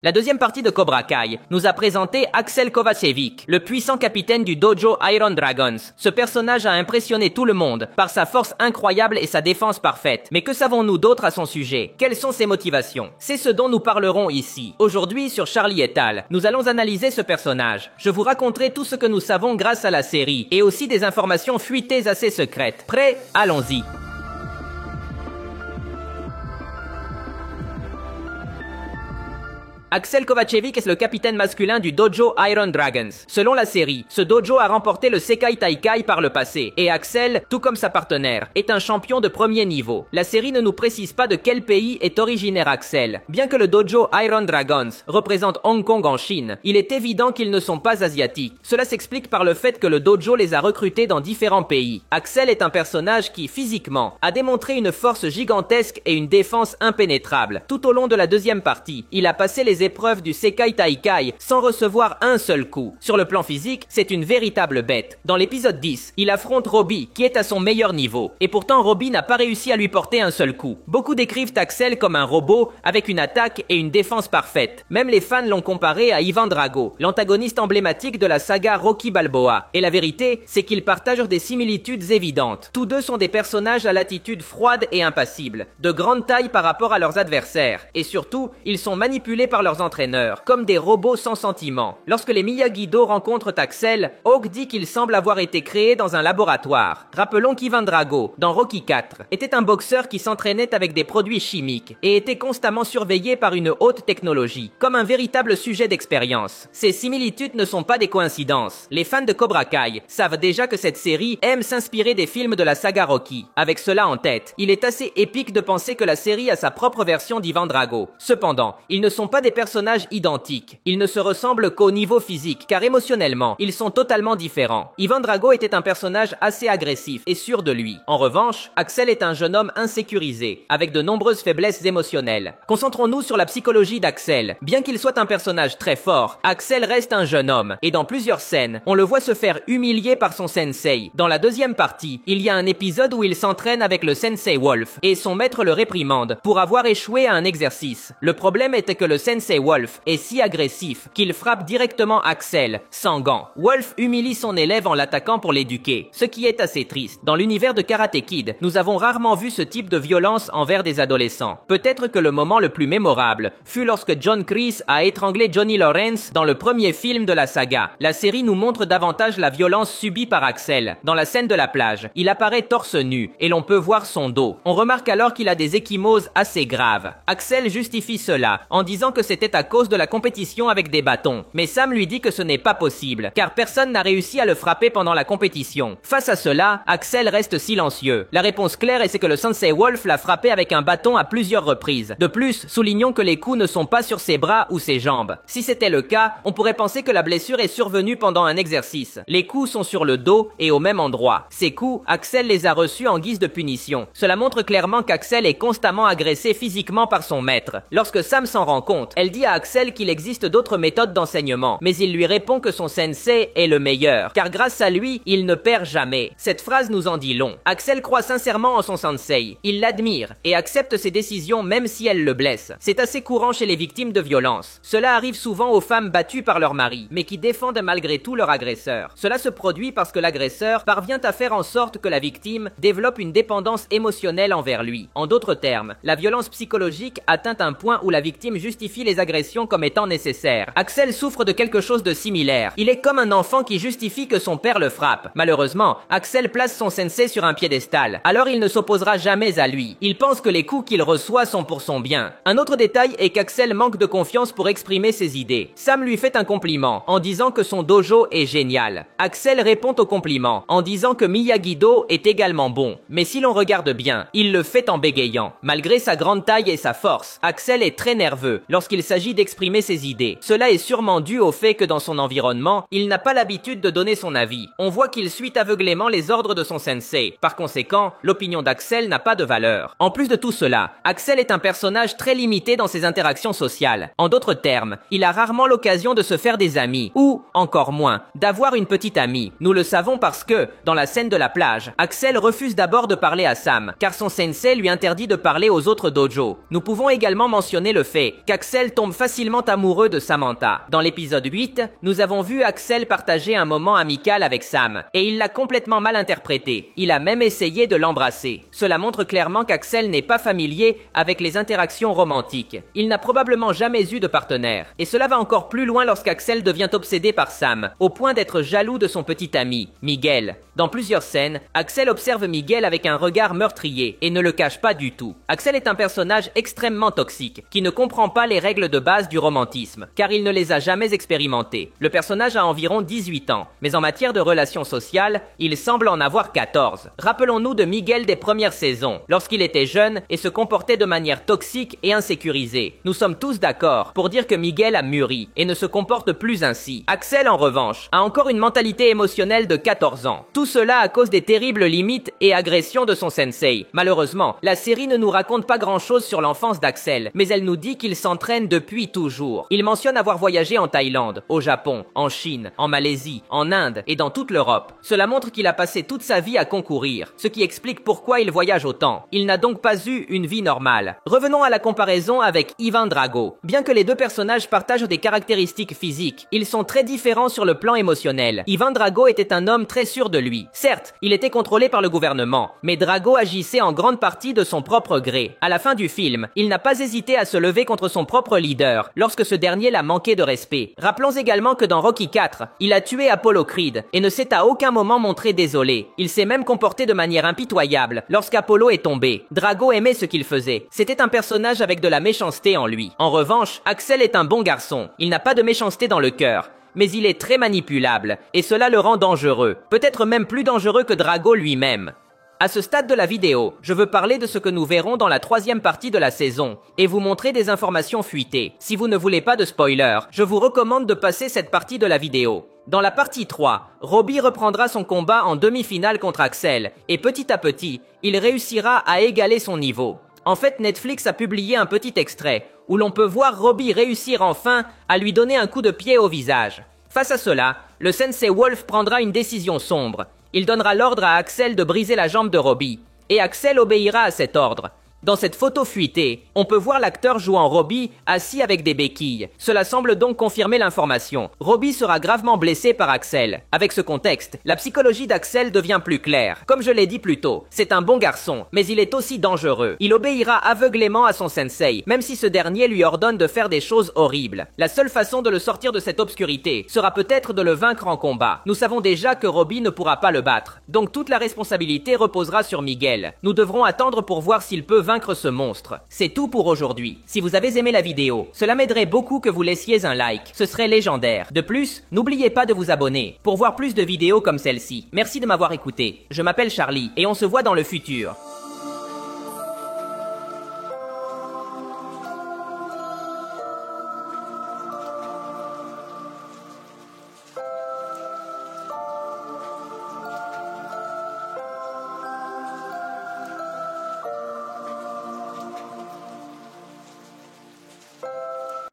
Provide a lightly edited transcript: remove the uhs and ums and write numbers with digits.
La deuxième partie de Cobra Kai nous a présenté Axel Kovacevic, le puissant capitaine du dojo Iron Dragons. Ce personnage a impressionné tout le monde par sa force incroyable et sa défense parfaite. Mais que savons-nous d'autre à son sujet? Quelles sont ses motivations? C'est ce dont nous parlerons ici. Aujourd'hui, sur Charlie et Al, nous allons analyser ce personnage. Je vous raconterai tout ce que nous savons grâce à la série et aussi des informations fuitées assez secrètes. Prêts? Allons-y. Axel Kovacevic est le capitaine masculin du dojo Iron Dragons. Selon la série, ce dojo a remporté le Sekai Taikai par le passé, et Axel, tout comme sa partenaire, est un champion de premier niveau. La série ne nous précise pas de quel pays est originaire Axel. Bien que le dojo Iron Dragons représente Hong Kong en Chine, il est évident qu'ils ne sont pas asiatiques. Cela s'explique par le fait que le dojo les a recrutés dans différents pays. Axel est un personnage qui, physiquement, a démontré une force gigantesque et une défense impénétrable. Tout au long de la deuxième partie, il a passé les épreuves du Sekai Taikai sans recevoir un seul coup. Sur le plan physique, c'est une véritable bête. Dans l'épisode 10, il affronte Robbie, qui est à son meilleur niveau. Et pourtant, Robbie n'a pas réussi à lui porter un seul coup. Beaucoup décrivent Axel comme un robot, avec une attaque et une défense parfaite. Même les fans l'ont comparé à Ivan Drago, l'antagoniste emblématique de la saga Rocky Balboa. Et la vérité, c'est qu'ils partagent des similitudes évidentes. Tous deux sont des personnages à l'attitude froide et impassible, de grande taille par rapport à leurs adversaires. Et surtout, ils sont manipulés par leurs entraîneurs, comme des robots sans sentiment. Lorsque les Miyagi-Do rencontrent Axel, Hawk dit qu'il semble avoir été créé dans un laboratoire. Rappelons qu'Ivan Drago, dans Rocky IV, était un boxeur qui s'entraînait avec des produits chimiques et était constamment surveillé par une haute technologie, comme un véritable sujet d'expérience. Ces similitudes ne sont pas des coïncidences. Les fans de Cobra Kai savent déjà que cette série aime s'inspirer des films de la saga Rocky. Avec cela en tête, il est assez épique de penser que la série a sa propre version d'Ivan Drago. Cependant, ils ne sont pas des personnages identiques. Ils ne se ressemblent qu'au niveau physique, car émotionnellement, ils sont totalement différents. Ivan Drago était un personnage assez agressif et sûr de lui. En revanche, Axel est un jeune homme insécurisé, avec de nombreuses faiblesses émotionnelles. Concentrons-nous sur la psychologie d'Axel. Bien qu'il soit un personnage très fort, Axel reste un jeune homme, et dans plusieurs scènes, on le voit se faire humilier par son sensei. Dans la deuxième partie, il y a un épisode où il s'entraîne avec le sensei Wolf, et son maître le réprimande pour avoir échoué à un exercice. Le problème était que le sensei Wolf est si agressif qu'il frappe directement Axel, sans gants. Wolf humilie son élève en l'attaquant pour l'éduquer, ce qui est assez triste. Dans l'univers de Karate Kid, nous avons rarement vu ce type de violence envers des adolescents. Peut-être que le moment le plus mémorable fut lorsque John Kreese a étranglé Johnny Lawrence dans le premier film de la saga. La série nous montre davantage la violence subie par Axel. Dans la scène de la plage, il apparaît torse nu et l'on peut voir son dos. On remarque alors qu'il a des ecchymoses assez graves. Axel justifie cela en disant que c'était à cause de la compétition avec des bâtons. Mais Sam lui dit que ce n'est pas possible, car personne n'a réussi à le frapper pendant la compétition. Face à cela, Axel reste silencieux. La réponse claire est que le sensei Wolf l'a frappé avec un bâton à plusieurs reprises. De plus, soulignons que les coups ne sont pas sur ses bras ou ses jambes. Si c'était le cas, on pourrait penser que la blessure est survenue pendant un exercice. Les coups sont sur le dos et au même endroit. Ces coups, Axel les a reçus en guise de punition. Cela montre clairement qu'Axel est constamment agressé physiquement par son maître. Lorsque Sam s'en rend compte, elle dit à Axel qu'il existe d'autres méthodes d'enseignement, mais il lui répond que son sensei est le meilleur, car grâce à lui, il ne perd jamais. Cette phrase nous en dit long. Axel croit sincèrement en son sensei. Il l'admire et accepte ses décisions même si elles le blessent. C'est assez courant chez les victimes de violences. Cela arrive souvent aux femmes battues par leur mari, mais qui défendent malgré tout leur agresseur. Cela se produit parce que l'agresseur parvient à faire en sorte que la victime développe une dépendance émotionnelle envers lui. En d'autres termes, la violence psychologique atteint un point où la victime justifie les agressions comme étant nécessaires. Axel souffre de quelque chose de similaire. Il est comme un enfant qui justifie que son père le frappe. Malheureusement, Axel place son sensei sur un piédestal. Alors il ne s'opposera jamais à lui. Il pense que les coups qu'il reçoit sont pour son bien. Un autre détail est qu'Axel manque de confiance pour exprimer ses idées. Sam lui fait un compliment en disant que son dojo est génial. Axel répond au compliment en disant que Miyagi-Do est également bon. Mais si l'on regarde bien, il le fait en bégayant. Malgré sa grande taille et sa force, Axel est très nerveux lorsqu'il s'agit d'exprimer ses idées. Cela est sûrement dû au fait que dans son environnement, il n'a pas l'habitude de donner son avis. On voit qu'il suit aveuglément les ordres de son sensei. Par conséquent, l'opinion d'Axel n'a pas de valeur. En plus de tout cela, Axel est un personnage très limité dans ses interactions sociales. En d'autres termes, il a rarement l'occasion de se faire des amis, ou, encore moins, d'avoir une petite amie. Nous le savons parce que, dans la scène de la plage, Axel refuse d'abord de parler à Sam, car son sensei lui interdit de parler aux autres dojos. Nous pouvons également mentionner le fait qu'Axel Axel tombe facilement amoureux de Samantha. Dans l'épisode 8, nous avons vu Axel partager un moment amical avec Sam, et il l'a complètement mal interprété. Il a même essayé de l'embrasser. Cela montre clairement qu'Axel n'est pas familier avec les interactions romantiques. Il n'a probablement jamais eu de partenaire. Et cela va encore plus loin lorsqu'Axel devient obsédé par Sam, au point d'être jaloux de son petit ami, Miguel. Dans plusieurs scènes, Axel observe Miguel avec un regard meurtrier et ne le cache pas du tout. Axel est un personnage extrêmement toxique, qui ne comprend pas les règles de base du romantisme, car il ne les a jamais expérimentées. Le personnage a environ 18 ans, mais en matière de relations sociales, il semble en avoir 14. Rappelons-nous de Miguel des premières saisons, lorsqu'il était jeune et se comportait de manière toxique et insécurisée. Nous sommes tous d'accord pour dire que Miguel a mûri et ne se comporte plus ainsi. Axel, en revanche, a encore une mentalité émotionnelle de 14 ans. Tout cela à cause des terribles limites et agressions de son sensei. Malheureusement, la série ne nous raconte pas grand-chose sur l'enfance d'Axel, mais elle nous dit qu'il s'entraîne depuis toujours. Il mentionne avoir voyagé en Thaïlande, au Japon, en Chine, en Malaisie, en Inde et dans toute l'Europe. Cela montre qu'il a passé toute sa vie à concourir, ce qui explique pourquoi il voyage autant. Il n'a donc pas eu une vie normale. Revenons à la comparaison avec Ivan Drago. Bien que les deux personnages partagent des caractéristiques physiques, ils sont très différents sur le plan émotionnel. Ivan Drago était un homme très sûr de lui. Certes, il était contrôlé par le gouvernement, mais Drago agissait en grande partie de son propre gré. À la fin du film, il n'a pas hésité à se lever contre son propre leader, lorsque ce dernier l'a manqué de respect. Rappelons également que dans Rocky IV, il a tué Apollo Creed, et ne s'est à aucun moment montré désolé. Il s'est même comporté de manière impitoyable, lorsqu'Apollo est tombé. Drago aimait ce qu'il faisait. C'était un personnage avec de la méchanceté en lui. En revanche, Axel est un bon garçon. Il n'a pas de méchanceté dans le cœur. Mais il est très manipulable, et cela le rend dangereux. Peut-être même plus dangereux que Drago lui-même. À ce stade de la vidéo, je veux parler de ce que nous verrons dans la 3e partie de la saison, et vous montrer des informations fuitées. Si vous ne voulez pas de spoiler, je vous recommande de passer cette partie de la vidéo. Dans la partie 3, Robbie reprendra son combat en demi-finale contre Axel, et petit à petit, il réussira à égaler son niveau. En fait, Netflix a publié un petit extrait, où l'on peut voir Robbie réussir enfin à lui donner un coup de pied au visage. Face à cela, le sensei Wolf prendra une décision sombre. Il donnera l'ordre à Axel de briser la jambe de Robbie, et Axel obéira à cet ordre. Dans cette photo fuitée, on peut voir l'acteur jouant Robbie assis avec des béquilles. Cela semble donc confirmer l'information. Robbie sera gravement blessé par Axel. Avec ce contexte, la psychologie d'Axel devient plus claire. Comme je l'ai dit plus tôt, c'est un bon garçon, mais il est aussi dangereux. Il obéira aveuglément à son sensei, même si ce dernier lui ordonne de faire des choses horribles. La seule façon de le sortir de cette obscurité sera peut-être de le vaincre en combat. Nous savons déjà que Robbie ne pourra pas le battre, donc toute la responsabilité reposera sur Miguel. Nous devrons attendre pour voir s'il peut vaincre ce monstre. C'est tout pour aujourd'hui. Si vous avez aimé la vidéo, cela m'aiderait beaucoup que vous laissiez un like. Ce serait légendaire. De plus, n'oubliez pas de vous abonner pour voir plus de vidéos comme celle-ci. Merci de m'avoir écouté. Je m'appelle Charlie et on se voit dans le futur.